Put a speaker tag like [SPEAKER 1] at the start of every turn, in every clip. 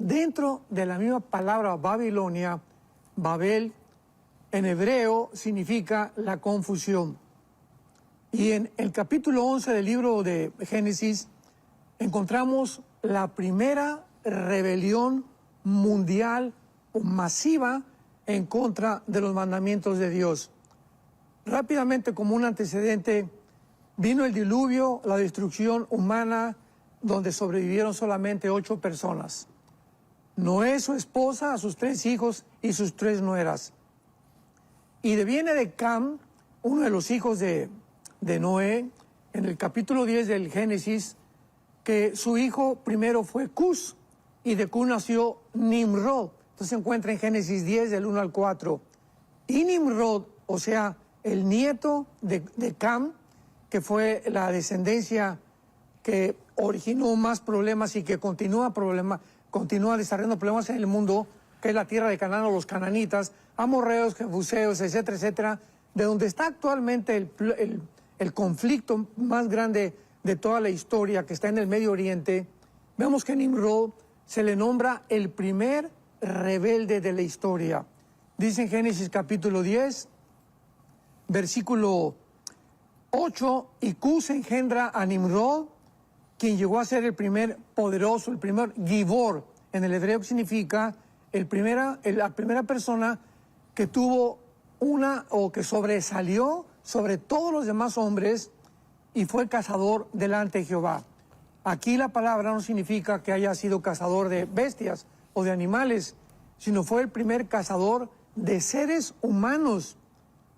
[SPEAKER 1] dentro de la misma palabra Babilonia, Babel, en hebreo significa la confusión. Y en el capítulo 11 del libro de Génesis encontramos la primera rebelión mundial o masiva en contra de los mandamientos de Dios. Rápidamente, como un antecedente, vino el diluvio, la destrucción humana, donde sobrevivieron solamente 8 personas. Noé, su esposa, a sus 3 hijos y sus 3 nueras. Y viene de Cam, uno de los hijos de Noé, en el capítulo 10 del Génesis, que su hijo primero fue Cus, y de Cus nació Nimrod. Entonces se encuentra en Génesis 10, del 1 al 4. Y Nimrod, o sea, el nieto de Cam, que fue la descendencia que originó más problemas y que continúa desarrollando problemas en el mundo, que es la tierra de Canaán o los cananitas, amorreos, jebuseos, etcétera, etcétera, de donde está actualmente el conflicto más grande de toda la historia, que está en el Medio Oriente. Vemos que Nimrod se le nombra el primer rebelde de la historia. Dice en Génesis capítulo 10, versículo 8, y Cus engendra a Nimrod, quien llegó a ser el primer poderoso, el primer Gibor, en el hebreo, que significa la primera persona que tuvo que sobresalió sobre todos los demás hombres y fue cazador delante de Jehová. Aquí la palabra no significa que haya sido cazador de bestias o de animales, sino fue el primer cazador de seres humanos,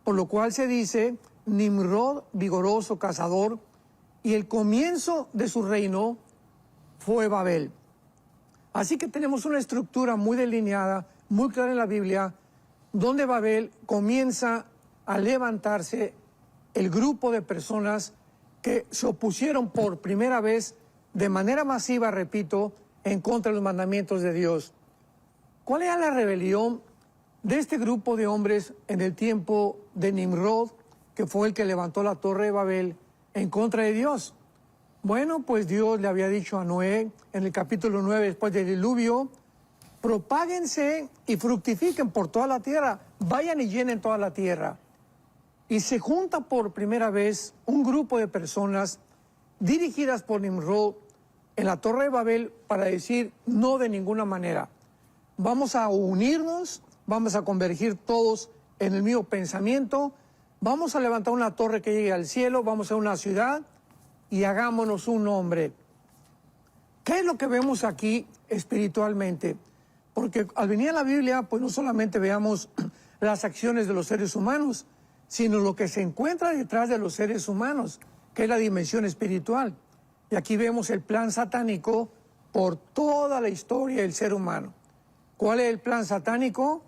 [SPEAKER 1] por lo cual se dice Nimrod, vigoroso cazador, y el comienzo de su reino fue Babel. Así que tenemos una estructura muy delineada, muy clara en la Biblia, donde Babel comienza a levantarse el grupo de personas que se opusieron por primera vez de manera masiva, repito, en contra de los mandamientos de Dios. ¿Cuál era la rebelión de este grupo de hombres en el tiempo de Nimrod, que fue el que levantó la torre de Babel en contra de Dios? Bueno, pues Dios le había dicho a Noé en el capítulo 9, después del diluvio, propáguense y fructifiquen por toda la tierra, vayan y llenen toda la tierra. Y se junta por primera vez un grupo de personas dirigidas por Nimrod en la torre de Babel para decir no de ninguna manera. Vamos a unirnos, vamos a convergir todos en el mismo pensamiento, vamos a levantar una torre que llegue al cielo, vamos a una ciudad y hagámonos un nombre. ¿Qué es lo que vemos aquí espiritualmente? Porque al venir a la Biblia, pues no solamente veamos las acciones de los seres humanos, sino lo que se encuentra detrás de los seres humanos, que es la dimensión espiritual. Y aquí vemos el plan satánico por toda la historia del ser humano. ¿Cuál es el plan satánico?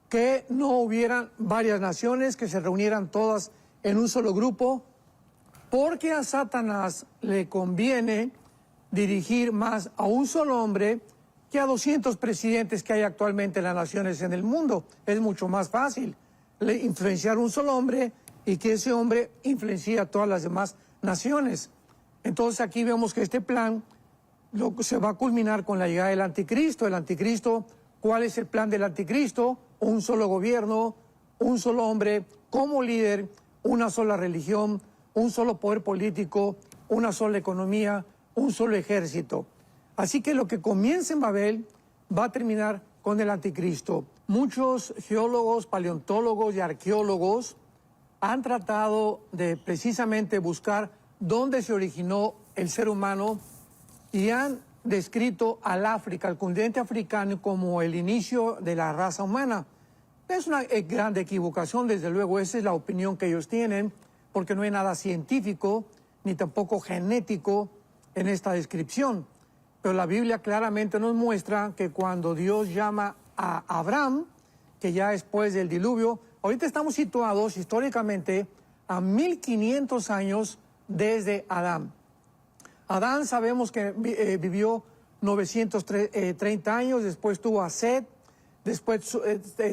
[SPEAKER 1] Que no hubieran varias naciones, que se reunieran todas en un solo grupo, porque a Satanás le conviene dirigir más a un solo hombre que a 200 presidentes que hay actualmente en las naciones en el mundo. Es mucho más fácil influenciar un solo hombre y que ese hombre influencie a todas las demás naciones. Entonces aquí vemos que este plan se va a culminar con la llegada del anticristo. El anticristo, ¿cuál es el plan del anticristo? Un solo gobierno, un solo hombre como líder, una sola religión, un solo poder político, una sola economía, un solo ejército. Así que lo que comienza en Babel va a terminar con el anticristo. Muchos geólogos, paleontólogos y arqueólogos han tratado de precisamente buscar dónde se originó el ser humano y han descrito al África, al continente africano, como el inicio de la raza humana. Es una grande equivocación, desde luego, esa es la opinión que ellos tienen, porque no hay nada científico ni tampoco genético en esta descripción. Pero la Biblia claramente nos muestra que cuando Dios llama a Abraham, que ya después del diluvio, ahorita estamos situados históricamente a 1500 años desde Adán. Adán sabemos que vivió 930 años, después tuvo a Set, después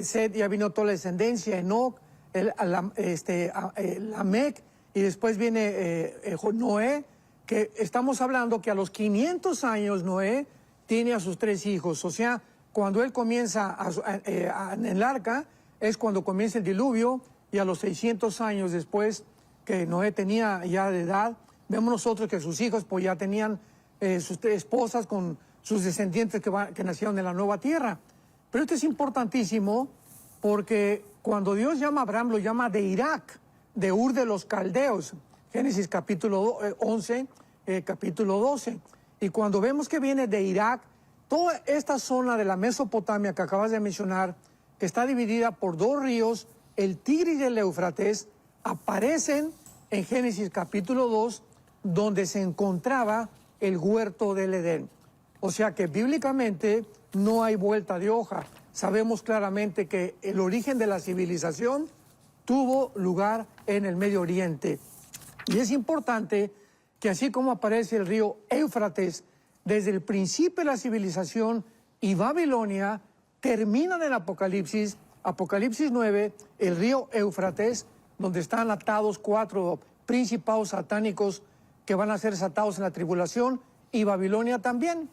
[SPEAKER 1] Set ya vino toda la descendencia, Enoc, Lamec, y después viene Noé, que estamos hablando que a los 500 años Noé tiene a sus 3 hijos. O sea, cuando él comienza en el arca, es cuando comienza el diluvio, y a los 600 años después que Noé tenía ya de edad, vemos nosotros que sus hijos pues ya tenían sus esposas con sus descendientes que nacieron en la nueva tierra. Pero esto es importantísimo porque cuando Dios llama a Abraham, lo llama de Irak, de Ur de los Caldeos, Génesis capítulo 11, capítulo 12. Y cuando vemos que viene de Irak, toda esta zona de la Mesopotamia que acabas de mencionar, que está dividida por 2 ríos, el Tigris y el Éufrates, aparecen en Génesis capítulo 2, donde se encontraba el huerto del Edén. O sea que bíblicamente no hay vuelta de hoja. Sabemos claramente que el origen de la civilización tuvo lugar en el Medio Oriente. Y es importante que así como aparece el río Éufrates, desde el principio de la civilización y Babilonia, termina en el Apocalipsis, Apocalipsis 9, el río Éufrates, donde están atados 4 principados satánicos que van a ser desatados en la tribulación, y Babilonia también.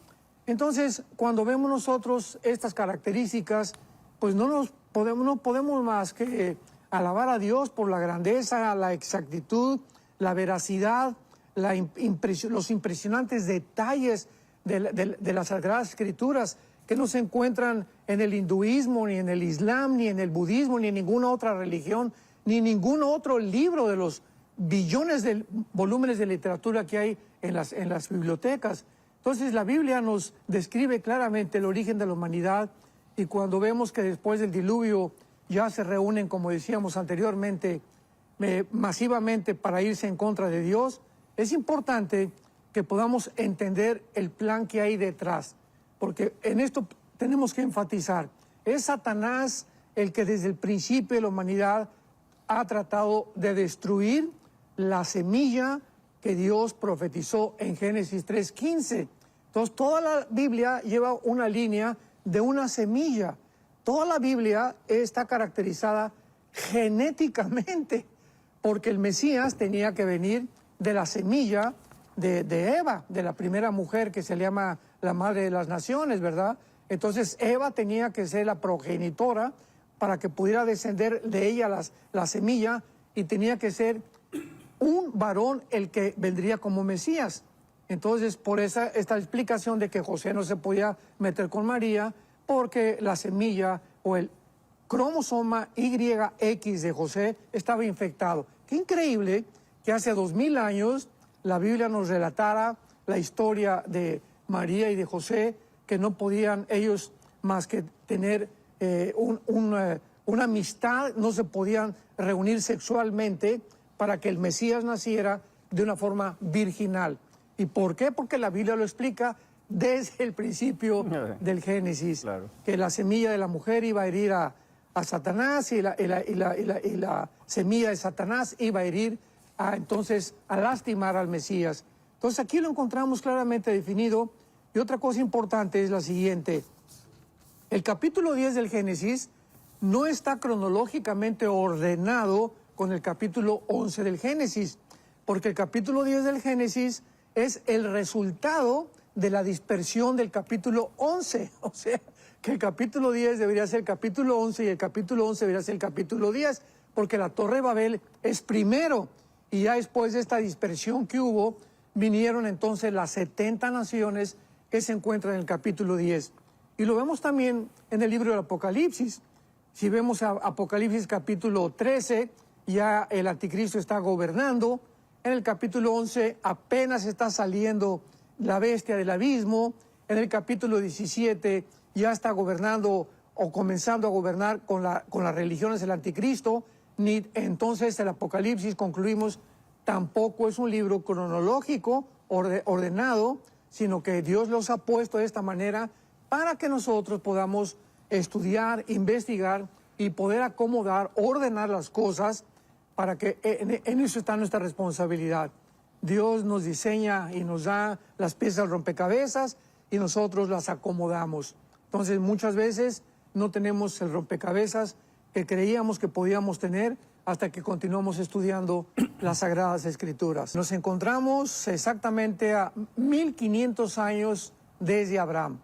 [SPEAKER 1] Entonces, cuando vemos nosotros estas características, pues no podemos más que alabar a Dios por la grandeza, la exactitud, la veracidad, los impresionantes detalles de las Sagradas Escrituras, que no se encuentran en el hinduismo, ni en el islam, ni en el budismo, ni en ninguna otra religión, ni en ningún otro libro de los billones de volúmenes de literatura que hay en las bibliotecas. Entonces la Biblia nos describe claramente el origen de la humanidad, y cuando vemos que después del diluvio ya se reúnen, como decíamos anteriormente, masivamente para irse en contra de Dios, es importante que podamos entender el plan que hay detrás, porque en esto tenemos que enfatizar. Es Satanás el que desde el principio de la humanidad ha tratado de destruir la semilla que Dios profetizó en Génesis 3:15. Entonces, toda la Biblia lleva una línea de una semilla. Toda la Biblia está caracterizada genéticamente, porque el Mesías tenía que venir de la semilla de Eva, de la primera mujer que se le llama la madre de las naciones, ¿verdad? Entonces, Eva tenía que ser la progenitora para que pudiera descender de ella la semilla, y tenía que ser un varón el que vendría como Mesías. Entonces, por esta explicación de que José no se podía meter con María, porque la semilla o el cromosoma YX de José estaba infectado. Qué increíble que hace 2000 años la Biblia nos relatara la historia de María y de José, que no podían ellos más que tener una amistad, no se podían reunir sexualmente para que el Mesías naciera de una forma virginal. ¿Y por qué? Porque la Biblia lo explica desde el principio del Génesis, claro, que la semilla de la mujer iba a herir a Satanás, y la semilla de Satanás iba a herir entonces a lastimar al Mesías. Entonces aquí lo encontramos claramente definido. Y otra cosa importante es la siguiente: el capítulo 10 del Génesis no está cronológicamente ordenado con el capítulo 11 del Génesis, porque el capítulo 10 del Génesis es el resultado de la dispersión del capítulo 11. O sea, que el capítulo 10 debería ser el capítulo 11 y el capítulo 11 debería ser el capítulo 10, porque la Torre de Babel es primero, y ya después de esta dispersión que hubo, vinieron entonces las 70 naciones que se encuentran en el capítulo 10. Y lo vemos también en el libro del Apocalipsis. Si vemos a Apocalipsis capítulo 13, ya el anticristo está gobernando. En el capítulo 11 apenas está saliendo la bestia del abismo. En el capítulo 17 ya está gobernando o comenzando a gobernar con las religiones del anticristo. Ni entonces el Apocalipsis, concluimos, tampoco es un libro cronológico ordenado, sino que Dios los ha puesto de esta manera para que nosotros podamos estudiar, investigar y poder acomodar, ordenar las cosas, para que en eso está nuestra responsabilidad. Dios nos diseña y nos da las piezas del rompecabezas y nosotros las acomodamos. Entonces muchas veces no tenemos el rompecabezas que creíamos que podíamos tener hasta que continuamos estudiando las Sagradas Escrituras. Nos encontramos exactamente a 1500 años desde Abraham.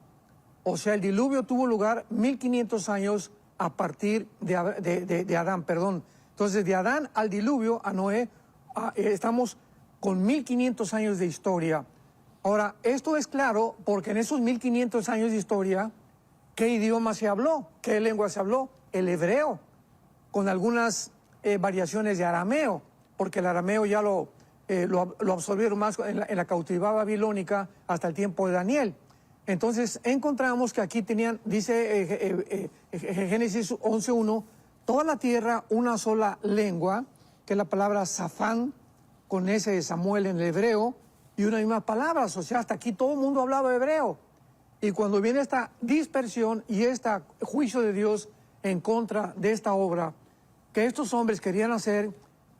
[SPEAKER 1] O sea, el diluvio tuvo lugar 1500 años a partir de Adán, perdón. Entonces, de Adán al diluvio, a Noé, estamos con 1500 años de historia. Ahora, esto es claro porque en esos 1500 años de historia, ¿qué idioma se habló? ¿Qué lengua se habló? El hebreo, con algunas variaciones de arameo, porque el arameo ya lo absorbieron más en la cautividad babilónica hasta el tiempo de Daniel. Entonces encontramos que aquí tenían, dice Génesis 11:1, toda la tierra una sola lengua, que es la palabra safán, con ese de Samuel en el hebreo, y una misma palabra. O sea, hasta aquí todo el mundo hablaba hebreo. Y cuando viene esta dispersión y este juicio de Dios en contra de esta obra que estos hombres querían hacer,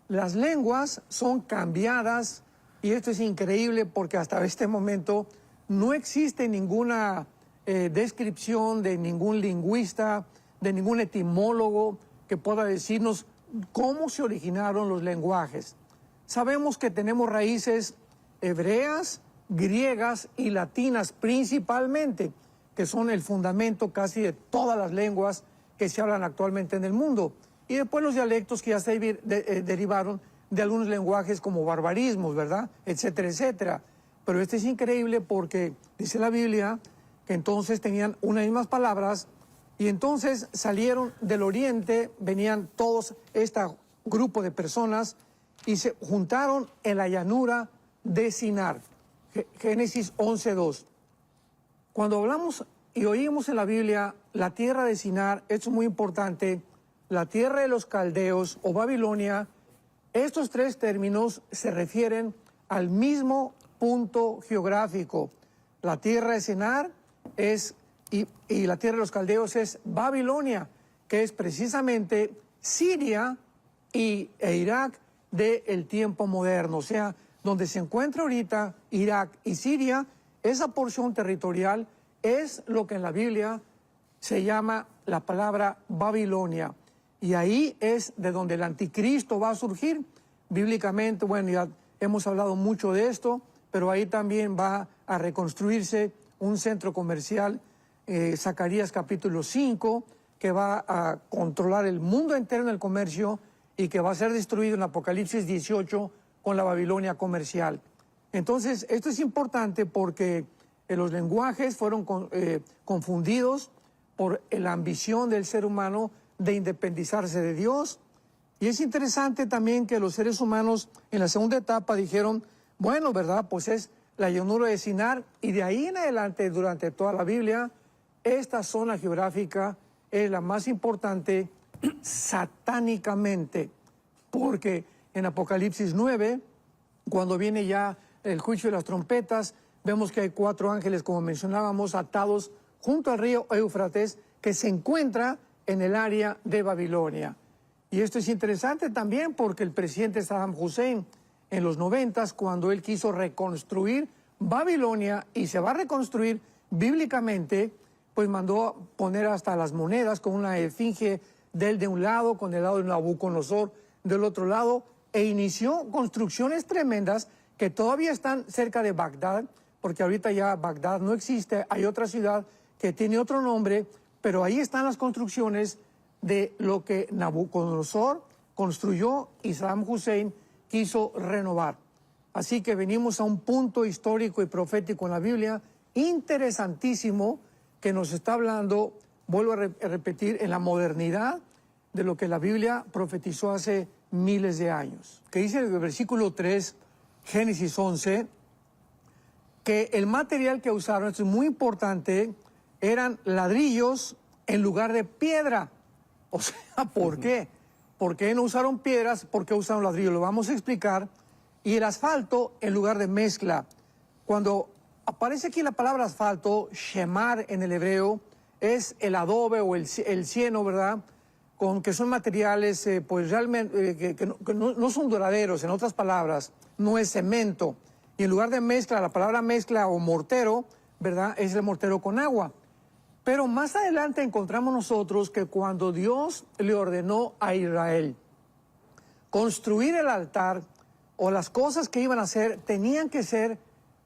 [SPEAKER 1] las lenguas son cambiadas, y esto es increíble porque hasta este momento no existe ninguna descripción de ningún lingüista, de ningún etimólogo que pueda decirnos cómo se originaron los lenguajes. Sabemos que tenemos raíces hebreas, griegas y latinas principalmente, que son el fundamento casi de todas las lenguas que se hablan actualmente en el mundo. Y después los dialectos que ya se derivaron de algunos lenguajes como barbarismos, ¿verdad? Etcétera, etcétera. Pero este es increíble porque dice la Biblia que entonces tenían unas mismas palabras y entonces salieron del oriente, venían todos este grupo de personas y se juntaron en la llanura de Sinar. Génesis 11:2. Cuando hablamos y oímos en la Biblia la tierra de Sinar, esto es muy importante, la tierra de los caldeos o Babilonia, estos tres términos se refieren al mismo punto geográfico. La tierra de Sinar y la tierra de los caldeos es Babilonia, que es precisamente Siria e Irak del tiempo moderno. O sea, donde se encuentra ahorita Irak y Siria, esa porción territorial es lo que en la Biblia se llama la palabra Babilonia. Y ahí es de donde el anticristo va a surgir. Bíblicamente, bueno, ya hemos hablado mucho de esto, pero ahí también va a reconstruirse un centro comercial, Zacarías capítulo 5, que va a controlar el mundo entero en el comercio y que va a ser destruido en Apocalipsis 18 con la Babilonia comercial. Entonces, esto es importante porque los lenguajes fueron confundidos por la ambición del ser humano de independizarse de Dios. Y es interesante también que los seres humanos en la segunda etapa dijeron, bueno, ¿verdad? Pues es la llanura de Sinar, y de ahí en adelante, durante toda la Biblia, esta zona geográfica es la más importante satánicamente, porque en Apocalipsis 9, cuando viene ya el juicio de las trompetas, vemos que hay 4 ángeles, como mencionábamos, atados junto al río Éufrates, que se encuentra en el área de Babilonia. Y esto es interesante también porque el presidente Saddam Hussein, en los 90s, cuando él quiso reconstruir Babilonia y se va a reconstruir bíblicamente, pues mandó a poner hasta las monedas con una esfinge de él de un lado, con el lado de Nabucodonosor del otro lado, e inició construcciones tremendas que todavía están cerca de Bagdad, porque ahorita ya Bagdad no existe, hay otra ciudad que tiene otro nombre, pero ahí están las construcciones de lo que Nabucodonosor construyó y Saddam Hussein quiso renovar. Así que venimos a un punto histórico y profético en la Biblia interesantísimo que nos está hablando, vuelvo a repetir, en la modernidad de lo que la Biblia profetizó hace miles de años. Que dice el versículo 3, Génesis 11, que el material que usaron, esto es muy importante, eran ladrillos en lugar de piedra. O sea, ¿por qué? ¿Por qué no usaron piedras? ¿Por qué usaron ladrillos? Lo vamos a explicar. Y el asfalto en lugar de mezcla. Cuando aparece aquí la palabra asfalto, shemar en el hebreo, es el adobe o el cieno, ¿verdad? Que son materiales pues realmente que no son duraderos, en otras palabras, no es cemento. Y en lugar de mezcla, la palabra mezcla o mortero, ¿verdad? Es el mortero con agua. Pero más adelante encontramos nosotros que cuando Dios le ordenó a Israel construir el altar o las cosas que iban a hacer tenían que ser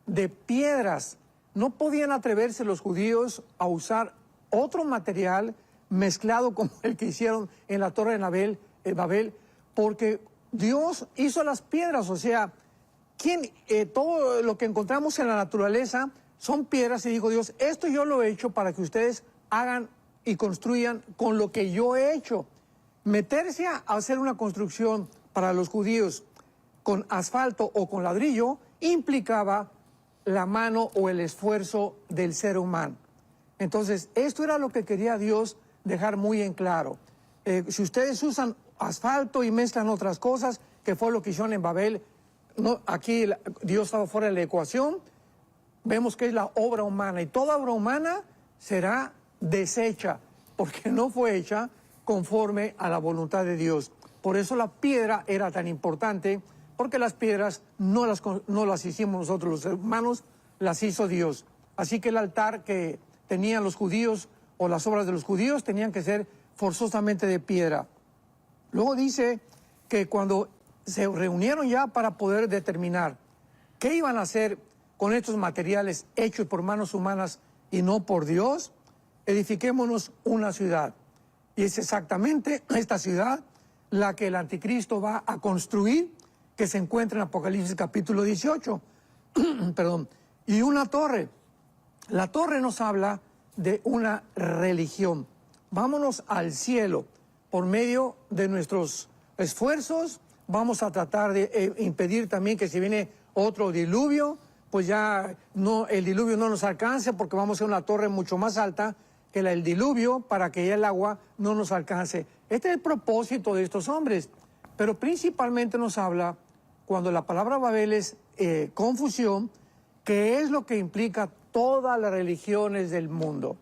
[SPEAKER 1] de piedras, no podían atreverse los judíos a usar otro material mezclado como el que hicieron en la Torre de Babel, porque Dios hizo las piedras, o sea, todo lo que encontramos en la naturaleza son piedras, y dijo Dios, esto yo lo he hecho para que ustedes hagan y construyan con lo que yo he hecho. Meterse a hacer una construcción para los judíos con asfalto o con ladrillo implicaba la mano o el esfuerzo del ser humano. Entonces, esto era lo que quería Dios dejar muy en claro. Si ustedes usan asfalto y mezclan otras cosas, que fue lo que hicieron en Babel, no, aquí Dios estaba fuera de la ecuación, vemos que es la obra humana, y toda obra humana será deshecha, porque no fue hecha conforme a la voluntad de Dios. Por eso la piedra era tan importante, porque las piedras no las hicimos nosotros los humanos, las hizo Dios. Así que el altar que tenían los judíos, o las obras de los judíos, tenían que ser forzosamente de piedra. Luego dice que cuando se reunieron ya para poder determinar qué iban a hacer con estos materiales hechos por manos humanas y no por Dios, edifiquémonos una ciudad. Y es exactamente esta ciudad la que el anticristo va a construir, que se encuentra en Apocalipsis capítulo 18. Perdón. Y una torre. La torre nos habla de una religión. Vámonos al cielo. Por medio de nuestros esfuerzos, vamos a tratar de impedir también que si viene otro diluvio, pues ya no, el diluvio no nos alcance, porque vamos a hacer una torre mucho más alta que el diluvio para que ya el agua no nos alcance. Este es el propósito de estos hombres. Pero principalmente nos habla, cuando la palabra Babel es confusión, que es lo que implica todas las religiones del mundo.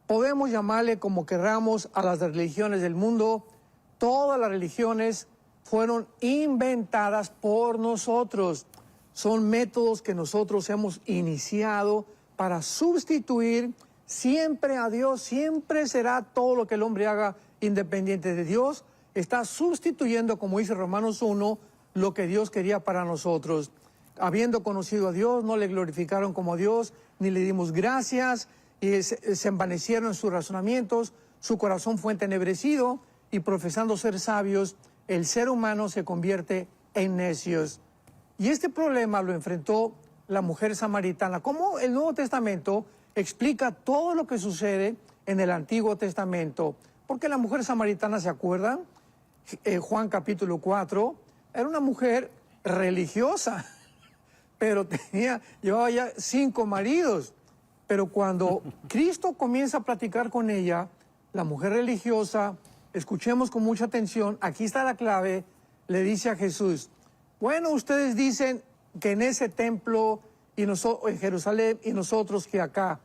[SPEAKER 1] Podemos llamarle como querramos a las religiones del mundo. Todas las religiones fueron inventadas por nosotros. Son métodos que nosotros hemos iniciado para sustituir siempre a Dios. Siempre será todo lo que el hombre haga independiente de Dios. Está sustituyendo, como dice Romanos 1, lo que Dios quería para nosotros. Habiendo conocido a Dios, no le glorificaron como Dios, ni le dimos gracias, y se envanecieron en sus razonamientos, su corazón fue entenebrecido, y profesando ser sabios, el ser humano se convierte en necios. Y este problema lo enfrentó la mujer samaritana. ¿Cómo el Nuevo Testamento explica todo lo que sucede en el Antiguo Testamento? Porque la mujer samaritana, ¿se acuerdan? Juan capítulo 4, era una mujer religiosa, pero llevaba ya 5 maridos. Pero cuando Cristo comienza a platicar con ella, la mujer religiosa, escuchemos con mucha atención, aquí está la clave, le dice a Jesús, bueno, ustedes dicen que en ese templo en Jerusalén y nosotros que acá,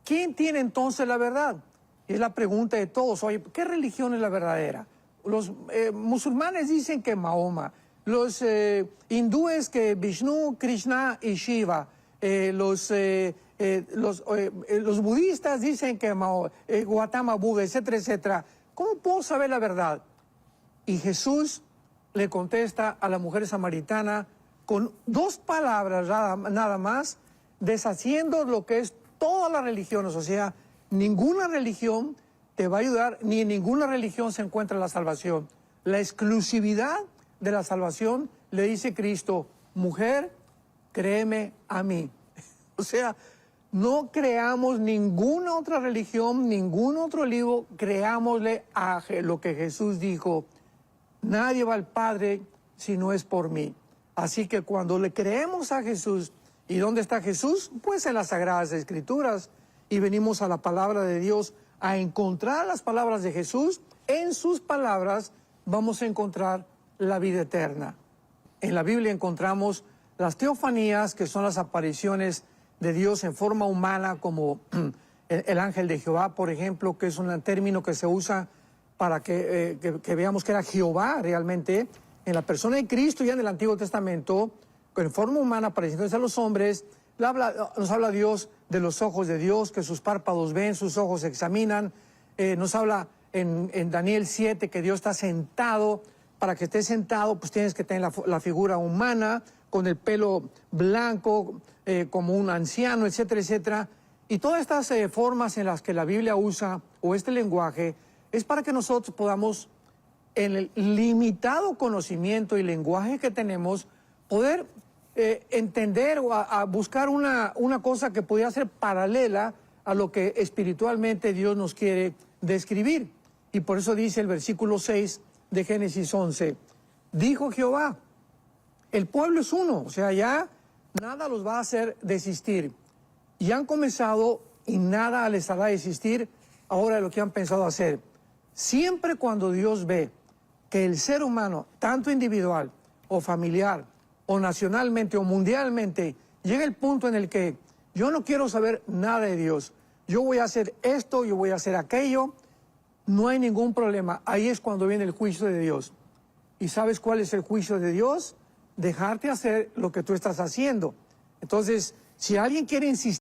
[SPEAKER 1] ¿quién tiene entonces la verdad? Y es la pregunta de todos. Oye, ¿qué religión es la verdadera? Los musulmanes dicen que Mahoma, los hindúes que Vishnu, Krishna y Shiva, los budistas dicen que Gautama Buda, etcétera, etcétera. ¿Cómo puedo saber la verdad? Y Jesús le contesta a la mujer samaritana con 2 palabras nada más, deshaciendo lo que es todas las religiones. O sea, ninguna religión te va a ayudar, ni en ninguna religión se encuentra la salvación. La exclusividad de la salvación, le dice Cristo, mujer, créeme a mí. O sea, no creamos ninguna otra religión, ningún otro libro, creámosle a lo que Jesús dijo. Nadie va al Padre si no es por mí. Así que cuando le creemos a Jesús, ¿y dónde está Jesús? Pues en las Sagradas Escrituras. Y venimos a la palabra de Dios a encontrar las palabras de Jesús. En sus palabras vamos a encontrar la vida eterna. En la Biblia encontramos las teofanías, que son las apariciones de Dios en forma humana, como el ángel de Jehová, por ejemplo, que es un término que se usa para que veamos que era Jehová realmente, en la persona de Cristo ya en el Antiguo Testamento, en forma humana apareciéndose a los hombres. Nos habla Dios de los ojos de Dios, que sus párpados ven, sus ojos examinan. Nos habla en Daniel 7 que Dios está sentado. Para que esté sentado, pues tienes que tener la figura humana, con el pelo blanco, como un anciano, etcétera, etcétera. Y todas estas formas en las que la Biblia usa, o este lenguaje, es para que nosotros podamos, en el limitado conocimiento y lenguaje que tenemos, poder entender o a buscar una cosa que pudiera ser paralela a lo que espiritualmente Dios nos quiere describir. Y por eso dice el versículo 6 de Génesis 11, dijo Jehová, el pueblo es uno, o sea, ya nada los va a hacer desistir. Y han comenzado y nada les hará desistir ahora de lo que han pensado hacer. Siempre cuando Dios ve que el ser humano, tanto individual o familiar, o nacionalmente o mundialmente, llega el punto en el que yo no quiero saber nada de Dios, yo voy a hacer esto, yo voy a hacer aquello, no hay ningún problema. Ahí es cuando viene el juicio de Dios. ¿Y sabes cuál es el juicio de Dios? Dejarte hacer lo que tú estás haciendo. Entonces, si alguien quiere insistir,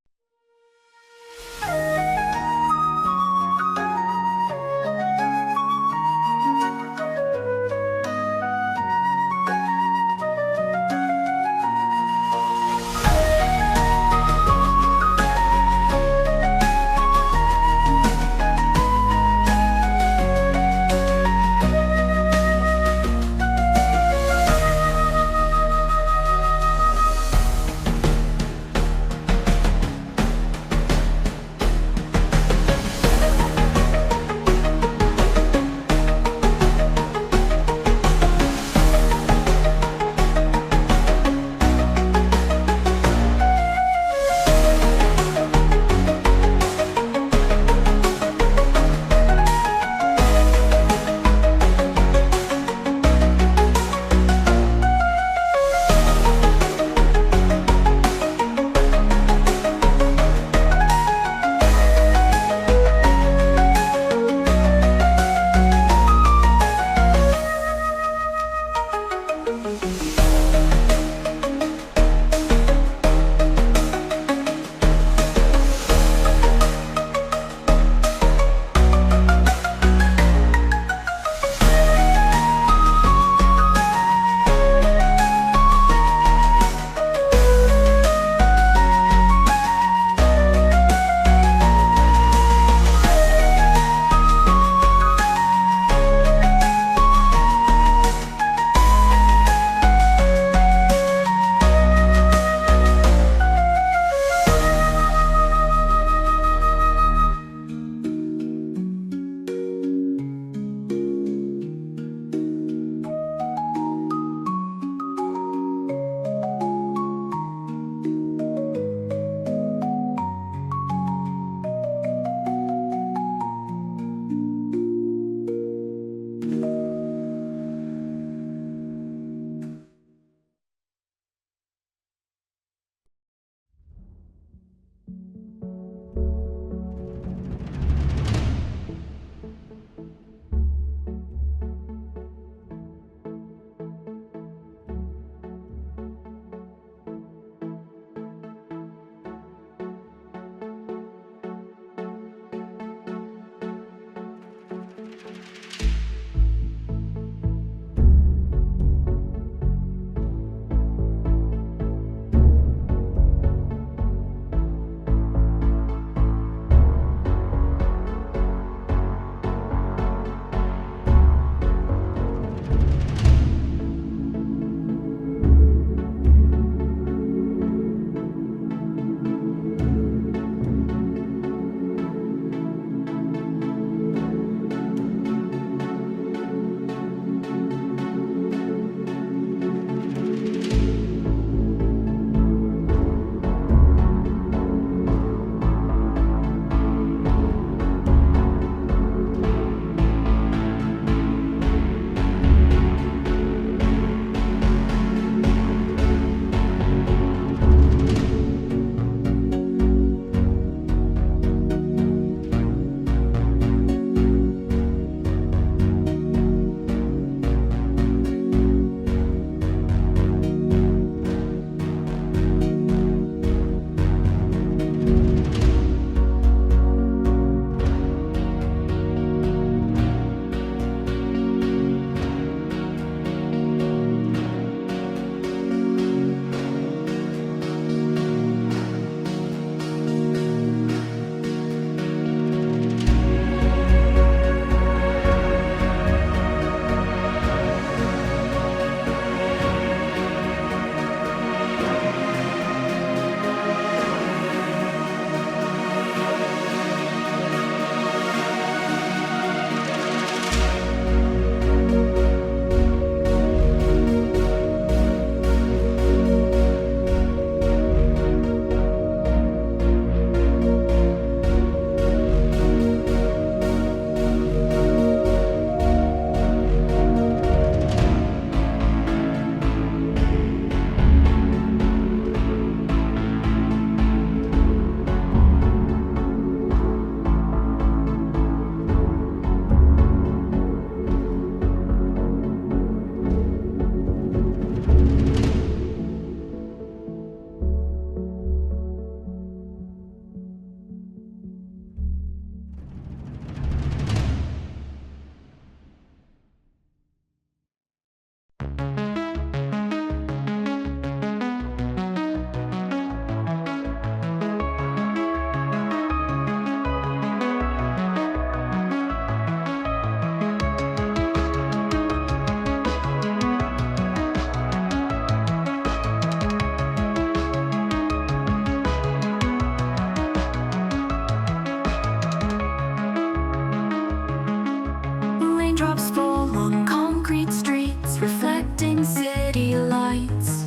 [SPEAKER 2] Raindrops fall on concrete streets, reflecting city lights.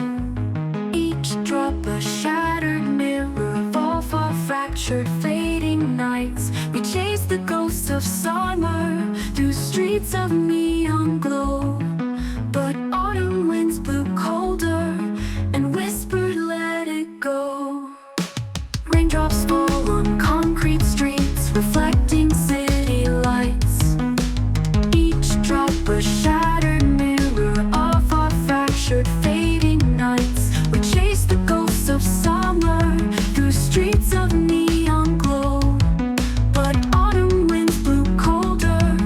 [SPEAKER 2] Each drop a shattered mirror of all our fractured, fading nights. We chase the ghosts of summer through streets of neon glow. But autumn winds blew colder and whispered, let it go. Raindrops fall on concrete streets, reflecting city lights. Each drop a shattered mirror of our fractured, fading nights. We chase the ghosts of summer through streets of neon glow. But autumn winds blew colder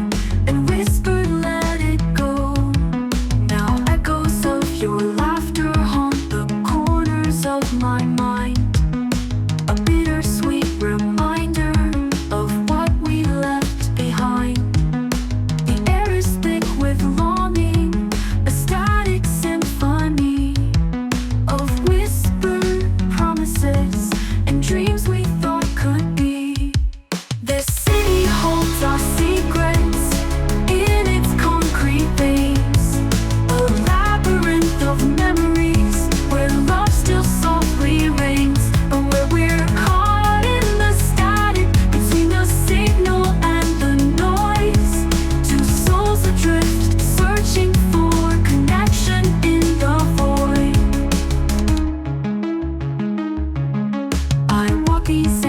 [SPEAKER 2] and whispered, let it go. Now echoes of your laughter haunt the corners of my mind. A bittersweet reminder of what we left behind. The air is thick with longing, a static symphony of whispered promises and dreams we thought could be. This city holds our secrets in its concrete veins, a labyrinth of memories where love still softly rings, but where we're caught in the static between the signal and the noise. Two souls adrift, searching for connection in the void. I walk these